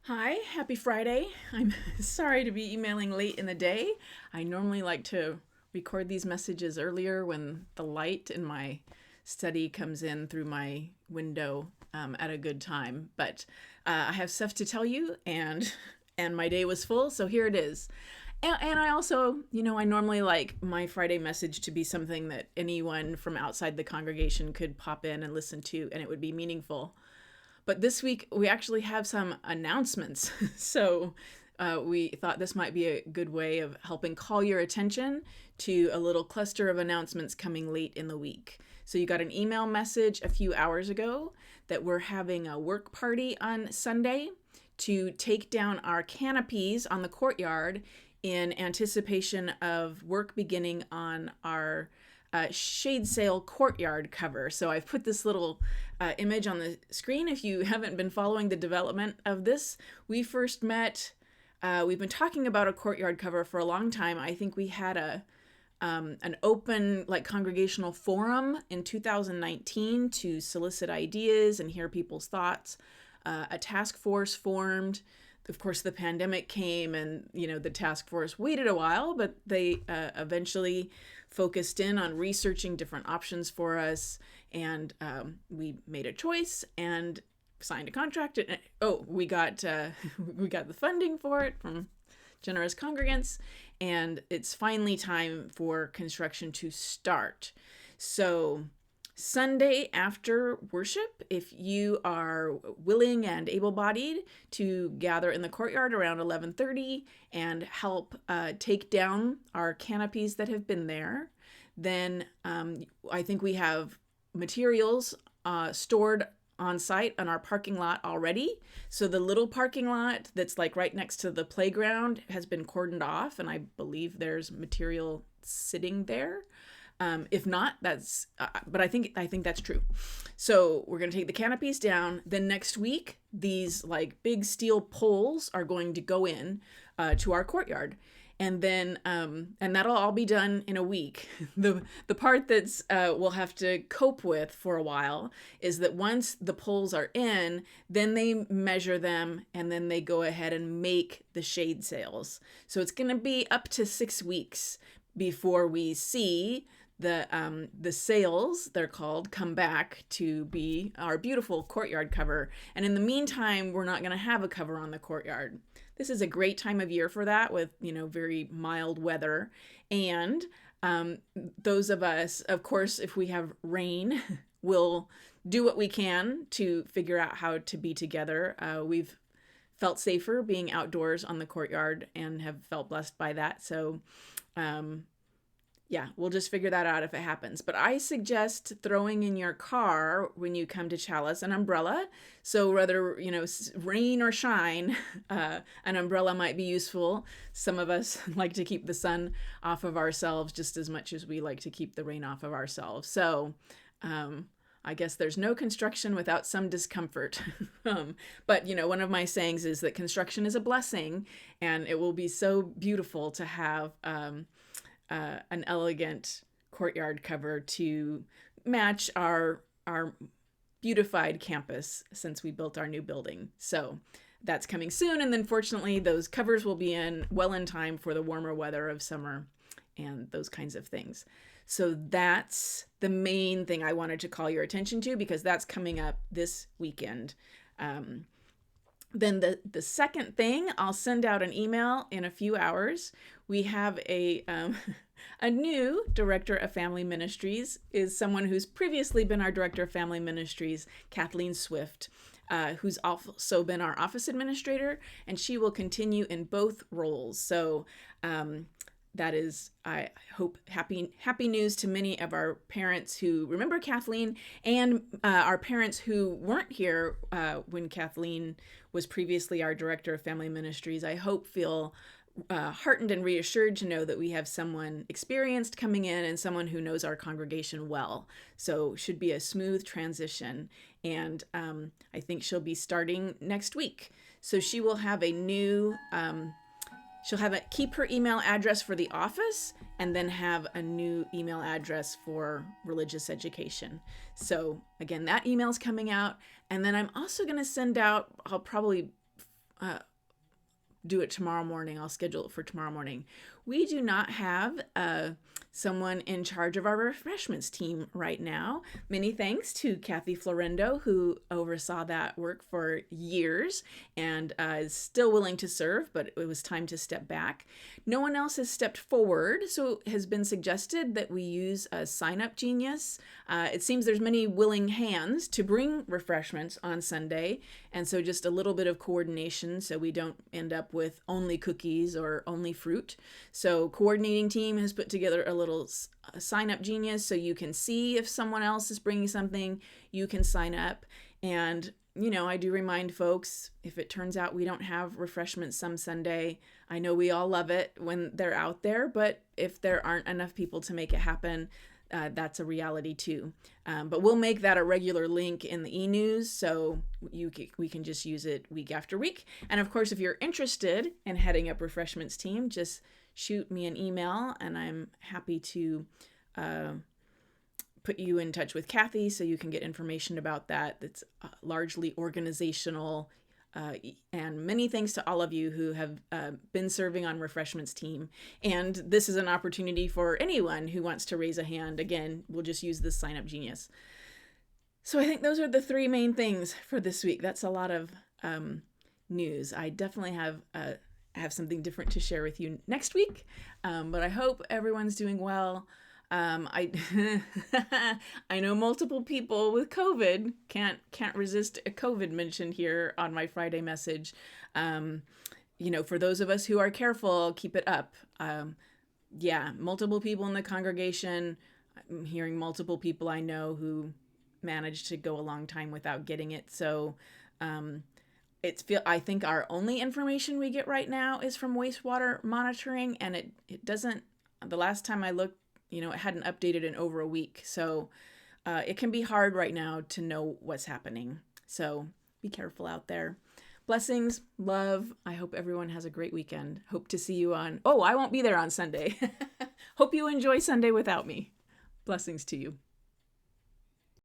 Hi, happy Friday. I'm sorry to be emailing late in the day. I normally like to record these messages earlier when the light in my study comes in through my window at a good time. But I have stuff to tell you, and my day was full, so here it is. And I also, I normally like my Friday message to be something that anyone from outside the congregation could pop in and listen to, and it would be meaningful. But this week we actually have some announcements. So we thought this might be a good way of helping call your attention to a little cluster of announcements coming late in the week. So you got an email message a few hours ago that we're having a work party on Sunday to take down our canopies on the courtyard in anticipation of work beginning on our shade sail courtyard cover. So I've put this little image on the screen. If you haven't been following the development of this, we first met. We've been talking about a courtyard cover for a long time. I think we had an open congregational forum in 2019 to solicit ideas and hear people's thoughts. A task force formed. Of course, the pandemic came, and the task force waited a while, but they eventually focused in on researching different options for us, and we made a choice and signed a contract. And we got we got the funding for it from generous congregants, and it's finally time for construction to start. So Sunday after worship, if you are willing and able-bodied to gather in the courtyard around 11:30 and help take down our canopies that have been there, then I think we have materials stored on site on our parking lot already. So the little parking lot that's right next to the playground has been cordoned off, and I believe there's material sitting there. If not, but I think that's true. So we're gonna take the canopies down. Then next week, these big steel poles are going to go in to our courtyard, and then and that'll all be done in a week. The part that's we'll have to cope with for a while is that once the poles are in, then they measure them, and then they go ahead and make the shade sails. So it's gonna be up to 6 weeks before we see the sails, they're called, come back to be our beautiful courtyard cover. And in the meantime, we're not going to have a cover on the courtyard. This is a great time of year for that, with very mild weather. And those of us, of course, if we have rain, will do what we can to figure out how to be together. We've felt safer being outdoors on the courtyard and have felt blessed by that. So yeah, we'll just figure that out if it happens. But I suggest throwing in your car when you come to Chalice an umbrella. So whether, rain or shine, an umbrella might be useful. Some of us like to keep the sun off of ourselves just as much as we like to keep the rain off of ourselves. So I guess there's no construction without some discomfort. But, one of my sayings is that construction is a blessing, and it will be so beautiful to have an elegant courtyard cover to match our beautified campus since we built our new building. So that's coming soon, and then fortunately those covers will be well in time for the warmer weather of summer and those kinds of things. So that's the main thing I wanted to call your attention to, because that's coming up this weekend. Then the second thing, I'll send out an email in a few hours. We have a new director of family ministries, is someone who's previously been our director of family ministries, Kathleen Swift, who's also been our office administrator, and she will continue in both roles. So that is, I hope, happy news to many of our parents who remember Kathleen, and our parents who weren't here when Kathleen was previously our director of family ministries. I hope feel heartened and reassured to know that we have someone experienced coming in and someone who knows our congregation well. So should be a smooth transition, and I think she'll be starting next week. So she will have a new keep her email address for the office, and then have a new email address for religious education. So again, that email's coming out. And then I'm also going to send out, I'll probably do it tomorrow morning. I'll schedule it for tomorrow morning. We do not have someone in charge of our refreshments team right now. Many thanks to Kathy Florendo, who oversaw that work for years and is still willing to serve, but it was time to step back. No one else has stepped forward, so it has been suggested that we use a Sign Up Genius. It seems there's many willing hands to bring refreshments on Sunday, and so just a little bit of coordination so we don't end up with only cookies or only fruit. So coordinating team has put together a little Sign Up Genius so you can see if someone else is bringing something, you can sign up. And I do remind folks, if it turns out we don't have refreshments some Sunday, I know we all love it when they're out there, but if there aren't enough people to make it happen, that's a reality too. But we'll make that a regular link in the e-news so we can just use it week after week. And of course, if you're interested in heading up refreshments team, just shoot me an email and I'm happy to put you in touch with Kathy so you can get information about that. That's largely organizational. And many thanks to all of you who have been serving on refreshments team. And this is an opportunity for anyone who wants to raise a hand. Again, we'll just use this Sign Up Genius. So I think those are the three main things for this week. That's a lot of news. I definitely have something different to share with you next week, but I hope everyone's doing well. I know multiple people with COVID can't resist a COVID mention here on my Friday message. For those of us who are careful, keep it up. Multiple people in the congregation. I'm hearing multiple people I know who managed to go a long time without getting it. So, I think our only information we get right now is from wastewater monitoring, and it doesn't. The last time I looked, it hadn't updated in over a week. So it can be hard right now to know what's happening. So be careful out there. Blessings, love. I hope everyone has a great weekend. Hope to see you I won't be there on Sunday. Hope you enjoy Sunday without me. Blessings to you.